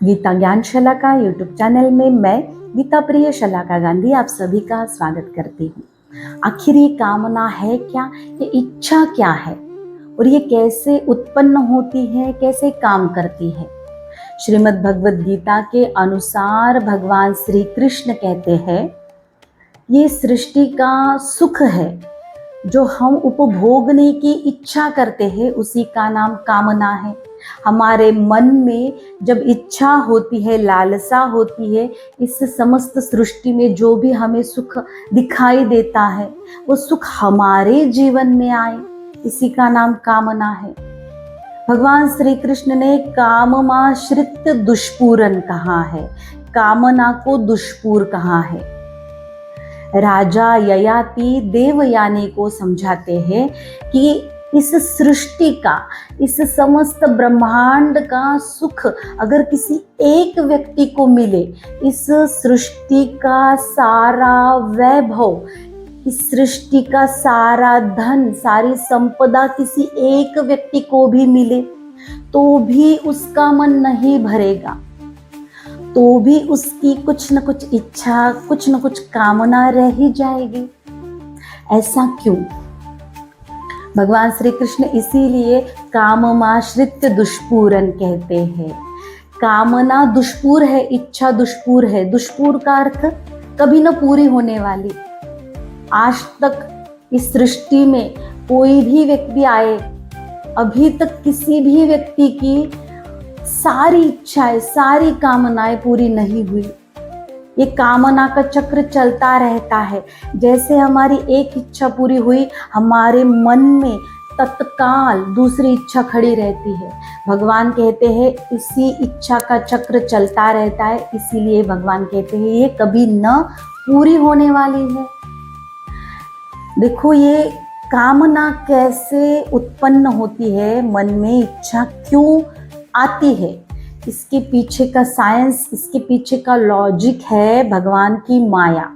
गीता ज्ञान शलाका YouTube channel में मैं गीता प्रिय शलाका गांधी आप सभी का स्वागत करती हूँ। आखिर ये कामना है क्या, ये इच्छा क्या है और ये कैसे उत्पन्न होती है, कैसे काम करती है। श्रीमद् भगवद गीता के अनुसार भगवान श्री कृष्ण कहते हैं ये सृष्टि का सुख है जो हम उपभोगने की इच्छा करते हैं, उसी का नाम कामना है। हमारे मन में जब इच्छा होती है, लालसा होती है, इस समस्त सृष्टि में जो भी हमें सुख दिखाई देता है वो सुख हमारे जीवन में आए, इसी का नाम कामना है। भगवान श्री कृष्ण ने काममाश्रित दुष्पूरन कहा है, कामना को दुष्पूर कहा है। राजा ययाति देवयानी को समझाते हैं कि इस सृष्टि का, इस समस्त ब्रह्मांड का सुख अगर किसी एक व्यक्ति को मिले, इस सृष्टि का सारा वैभव, इस सृष्टि का सारा धन, सारी संपदा किसी एक व्यक्ति को भी मिले तो भी उसका मन नहीं भरेगा, तो भी उसकी कुछ न कुछ इच्छा, कुछ न कुछ कामना रह ही जाएगी। ऐसा क्यों? भगवान श्री कृष्ण इसीलिए काममाश्रित दुष्पूरन कहते हैं। कामना दुष्पूर है, इच्छा दुष्पूर है। दुष्पूर का अर्थ कभी न पूरी होने वाली। आज तक इस सृष्टि में कोई भी व्यक्ति आए, अभी तक किसी भी व्यक्ति की सारी इच्छाएं, सारी कामनाएं पूरी नहीं हुई। ये कामना का चक्र चलता रहता है। जैसे हमारी एक इच्छा पूरी हुई, हमारे मन में तत्काल दूसरी इच्छा खड़ी रहती है। भगवान कहते हैं इसी इच्छा का चक्र चलता रहता है, इसीलिए भगवान कहते हैं ये कभी न पूरी होने वाली है। देखो ये कामना कैसे उत्पन्न होती है, मन में इच्छा क्यों आती है, इसके पीछे का साइंस, इसके पीछे का लॉजिक है भगवान की माया।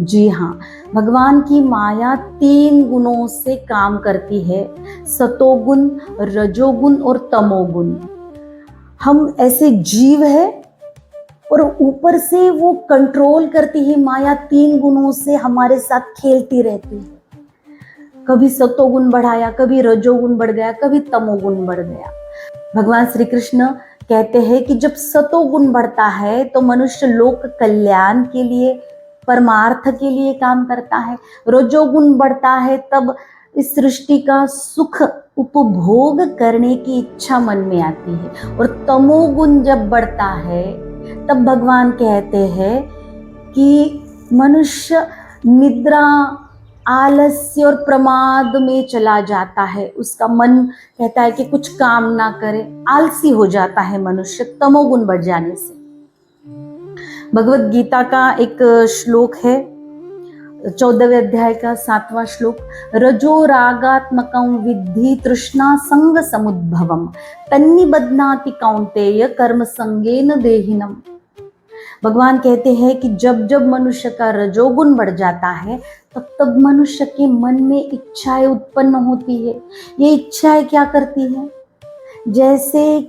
जी हाँ, भगवान की माया 3 गुणों से काम करती है, सतोगुण, रजोगुण और तमोगुण। हम ऐसे जीव है और ऊपर से वो कंट्रोल करती है माया, 3 गुणों से हमारे साथ खेलती रहती है। कभी सतोगुण बढ़ाया, कभी रजोगुण बढ़ गया, कभी तमोगुण बढ़ गया। भगवान श्री कृष्ण कहते हैं कि जब सतोगुण बढ़ता है तो मनुष्य लोक कल्याण के लिए, परमार्थ के लिए काम करता है। रजोगुण बढ़ता है तब इस सृष्टि का सुख उपभोग करने की इच्छा मन में आती है। और तमोगुण जब बढ़ता है तब भगवान कहते हैं कि मनुष्य निद्रा, आलस्य और प्रमाद में चला जाता है। उसका मन कहता है कि कुछ काम ना करे, आलसी हो जाता है मनुष्य तमोगुण बढ़ जाने से। भगवद गीता का एक श्लोक है, 14वें अध्याय का 7वां श्लोक, रजो रागात्मकं विद्धि तृष्णा संग समुद्भवम तन्निबध्नाति कौन्तेय कर्म संगेन देहिनम। भगवान कहते हैं कि जब जब मनुष्य का रजोगुण बढ़ जाता है तब तब मनुष्य के मन में इच्छाएं उत्पन्न होती है। ये इच्छाएं क्या करती है? जैसे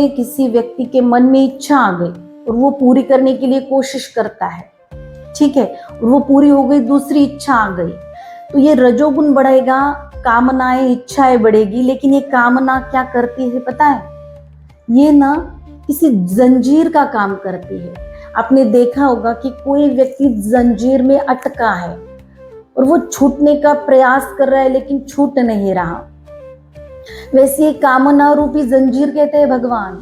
किसी व्यक्ति के मन में इच्छा आ गई और वो पूरी करने के लिए कोशिश करता है, ठीक है, और वो पूरी हो गई, दूसरी इच्छा आ गई, तो ये रजोगुण बढ़ेगा, कामनाएं, इच्छाएं बढ़ेगी। लेकिन ये कामना क्या करती है पता है? ये ना किसी जंजीर का काम करती है। आपने देखा होगा कि कोई व्यक्ति जंजीर में अटका है और वो छूटने का प्रयास कर रहा है लेकिन छूट नहीं रहा। वैसे कामना रूपी जंजीर कहते हैं भगवान,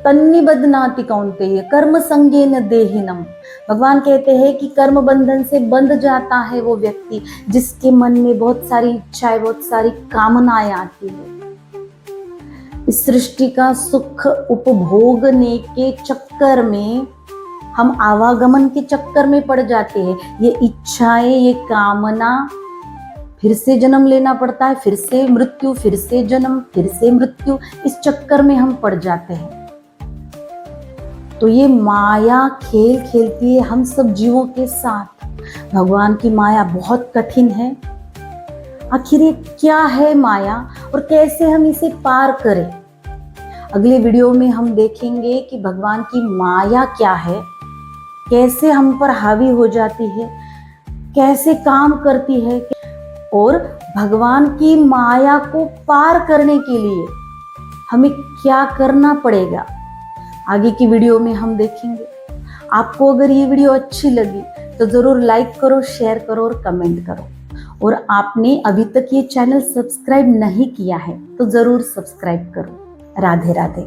तन्निबध्नाति कौन्तेय कर्म संगेन देहिनम। भगवान कहते हैं कि कर्म बंधन से बंध जाता है वो व्यक्ति जिसके मन में बहुत सारी इच्छाएं, बहुत सारी कामनाएं आती है। इस सृष्टि का सुख उपभोगने के चक्कर में हम आवागमन के चक्कर में पड़ जाते हैं। ये इच्छाएं, ये कामना, फिर से जन्म लेना पड़ता है, फिर से मृत्यु, फिर से जन्म, फिर से मृत्यु, इस चक्कर में हम पड़ जाते हैं। तो ये माया खेल खेलती है हम सब जीवों के साथ। भगवान की माया बहुत कठिन है। आखिर ये क्या है माया और कैसे हम इसे पार करें? अगले वीडियो में हम देखेंगे कि भगवान की माया क्या है, कैसे हम पर हावी हो जाती है, कैसे काम करती है, और भगवान की माया को पार करने के लिए हमें क्या करना पड़ेगा। आगे की वीडियो में हम देखेंगे। आपको अगर ये वीडियो अच्छी लगी तो ज़रूर लाइक करो, शेयर करो और कमेंट करो। और आपने अभी तक ये चैनल सब्सक्राइब नहीं किया है तो ज़रूर सब्सक्राइब करो। राधे राधे।